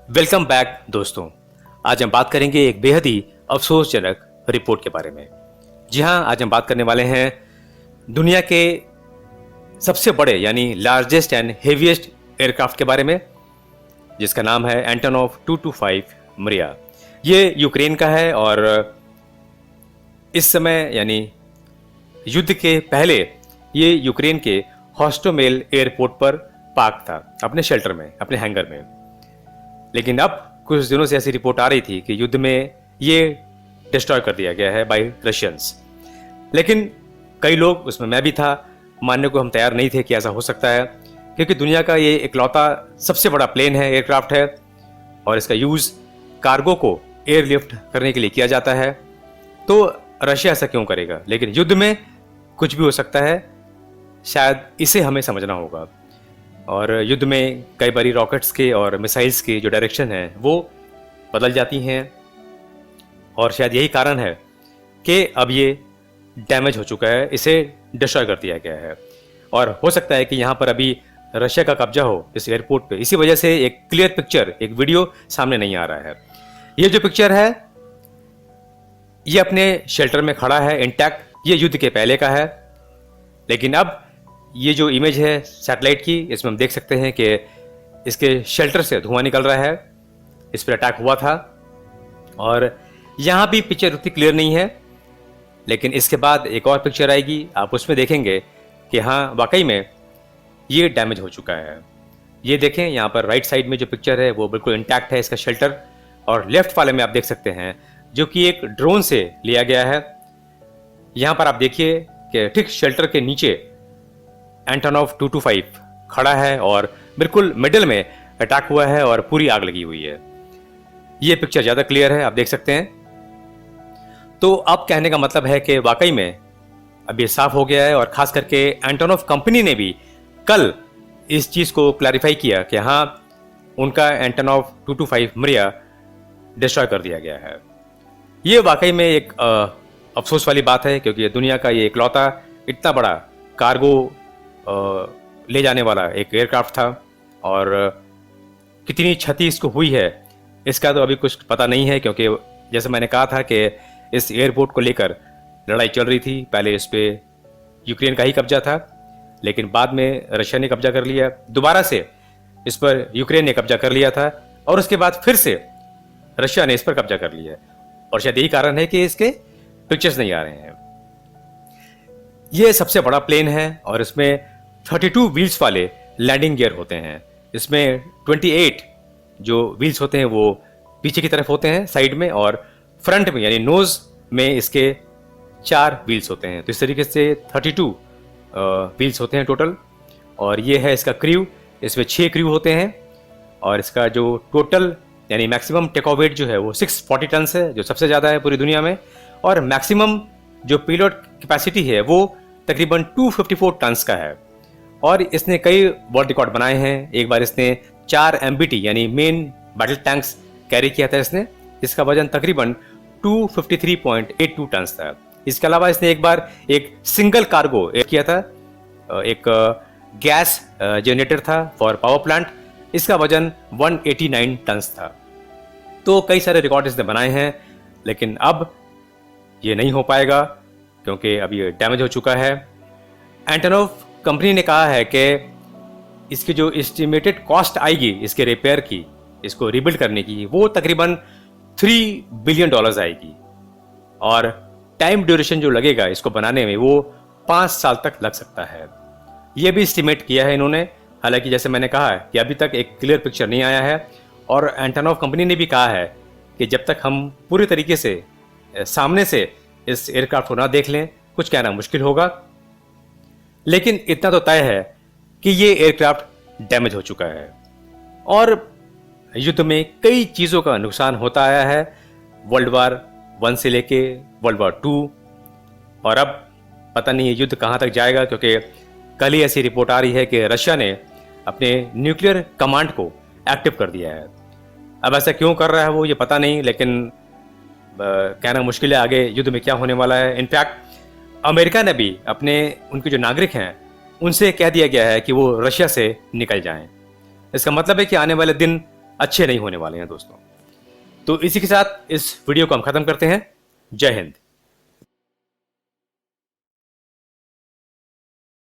Welcome back दोस्तों। आज हम बात करेंगे एक बेहद ही अफसोसजनक रिपोर्ट के बारे में। जी हाँ, आज हम बात करने वाले हैं दुनिया के सबसे बड़े यानी लार्जेस्ट एंड हेवीएस्ट एयरक्राफ्ट के बारे में, जिसका नाम है एंटोनोव 225 मरिया। ये यूक्रेन का है और इस समय यानी युद्ध के पहले ये यूक्रेन के हॉस्टोमेल एयरपोर्ट पर पार्क था, अपने शेल्टर में, अपने हैंगर में। लेकिन अब कुछ दिनों से ऐसी रिपोर्ट आ रही थी कि युद्ध में ये डिस्ट्रॉय कर दिया गया है बाय रशियंस। लेकिन कई लोग, उसमें मैं भी था, मानने को हम तैयार नहीं थे कि ऐसा हो सकता है, क्योंकि दुनिया का ये इकलौता सबसे बड़ा प्लेन है, एयरक्राफ्ट है, और इसका यूज़ कार्गो को एयरलिफ्ट करने के लिए किया जाता है। तो रशिया ऐसा क्यों करेगा? लेकिन युद्ध में कुछ भी हो सकता है, शायद इसे हमें समझना होगा। और युद्ध में कई बारी रॉकेट्स के और मिसाइल्स की जो डायरेक्शन है वो बदल जाती हैं, और शायद यही कारण है कि अब ये डैमेज हो चुका है, इसे डिस्ट्रॉय कर दिया गया है। और हो सकता है कि यहाँ पर अभी रशिया का कब्जा हो इस एयरपोर्ट पे, इसी वजह से एक क्लियर पिक्चर, एक वीडियो सामने नहीं आ रहा है। ये जो पिक्चर है ये अपने शेल्टर में खड़ा है इंटैक्ट, ये युद्ध के पहले का है। लेकिन अब ये जो इमेज है सैटेलाइट की, इसमें हम देख सकते हैं कि इसके शेल्टर से धुआं निकल रहा है, इस पर अटैक हुआ था। और यहाँ भी पिक्चर उतनी क्लियर नहीं है, लेकिन इसके बाद एक और पिक्चर आएगी, आप उसमें देखेंगे कि हाँ, वाकई में ये डैमेज हो चुका है। ये देखें, यहाँ पर राइट साइड में जो पिक्चर है वो बिल्कुल इंटैक्ट है इसका शेल्टर, और लेफ्ट वाले में आप देख सकते हैं जो कि एक ड्रोन से लिया गया है। यहाँ पर आप देखिए कि ठीक शेल्टर के नीचे एंटोनोव 225 खड़ा है और बिल्कुल मिडिल में अटैक हुआ है और पूरी आग लगी हुई है। ये पिक्चर ज़्यादा क्लियर है, आप देख सकते हैं। तो अब कहने का मतलब है कि वाकई में अब ये साफ हो गया है, और ख़ास करके एंटोनोव कंपनी ने भी कल इस चीज़ को क्लैरिफाई किया कि हाँ, उनका एंटोनोव 225 मरिया डिस्ट्रॉय कर दिया गया है। ये वाकई में एक अफसोस वाली बात है, क्योंकि दुनिया का ये इकलौता इतना बड़ा कार्गो ले जाने वाला एक एयरक्राफ्ट था, और कितनी क्षति इसको हुई है इसका तो अभी कुछ पता नहीं है, क्योंकि जैसे मैंने कहा था कि इस एयरपोर्ट को लेकर लड़ाई चल रही थी। पहले इस पे यूक्रेन का ही कब्जा था, लेकिन बाद में रशिया ने कब्जा कर लिया, दोबारा से इस पर यूक्रेन ने कब्जा कर लिया था, और उसके बाद फिर से रशिया ने इस पर कब्जा कर लिया। और शायद यही कारण है कि इसके पिक्चर्स नहीं आ रहे हैं। ये सबसे बड़ा प्लेन है और इसमें 32 व्हील्स वाले लैंडिंग गियर होते हैं। इसमें 28 जो व्हील्स होते हैं वो पीछे की तरफ होते हैं साइड में, और फ्रंट में यानी नोज में इसके 4 व्हील्स होते हैं। तो इस तरीके से 32 व्हील्स होते हैं टोटल। और ये है इसका क्रू, इसमें 6 क्रू होते हैं, और इसका जो टोटल यानी मैक्सिमम टेकऑफ वेट जो है वो 640 टन है, जो सबसे ज़्यादा है पूरी दुनिया में। और मैक्सिमम जो पेलोड कैपेसिटी है वो तकरीबन 254 टन्स का है। और इसने कई वर्ल्ड रिकॉर्ड बनाए हैं। एक बार इसने 4 MBT यानी मेन बैटल टैंक्स कैरी किया था इसने, इसका वजन तकरीबन 253.82 टन्स था। इसके अलावा इसने एक बार एक सिंगल कार्गो किया था, एक गैस जनरेटर था फॉर पावर प्लांट, इसका वजन 189 टन्स था। तो कई सारे रिकॉर्ड इसने बनाए हैं, लेकिन अब ये नहीं हो पाएगा क्योंकि अब ये डैमेज हो चुका है। एंटोनोव कंपनी ने कहा है कि इसकी जो एस्टिमेटेड कॉस्ट आएगी इसके रिपेयर की, इसको रिबिल्ड करने की, वो तकरीबन $3 बिलियन आएगी, और टाइम ड्यूरेशन जो लगेगा इसको बनाने में वो 5 साल तक लग सकता है। ये भी एस्टिमेट किया है इन्होंने। हालांकि जैसे मैंने कहा है कि अभी तक एक क्लियर पिक्चर नहीं आया है, और एंटोनोव कंपनी ने भी कहा है कि जब तक हम पूरी तरीके से सामने से इस एयरक्राफ्ट को ना देख लें, कुछ कहना मुश्किल होगा। लेकिन इतना तो तय है कि ये एयरक्राफ्ट डैमेज हो चुका है, और युद्ध में कई चीज़ों का नुकसान होता आया है, वर्ल्ड वार 1 से लेके वर्ल्ड वार 2, और अब पता नहीं ये युद्ध कहाँ तक जाएगा, क्योंकि कल ही ऐसी रिपोर्ट आ रही है कि रशिया ने अपने न्यूक्लियर कमांड को एक्टिव कर दिया है। अब ऐसा क्यों कर रहा है वो ये पता नहीं, लेकिन कहना मुश्किल है आगे युद्ध में क्या होने वाला है। इनफैक्ट अमेरिका ने भी अपने उनके जो नागरिक हैं उनसे कह दिया गया है कि वो रशिया से निकल जाएं। इसका मतलब है कि आने वाले दिन अच्छे नहीं होने वाले हैं दोस्तों। तो इसी के साथ इस वीडियो को हम खत्म करते हैं। जय हिंद।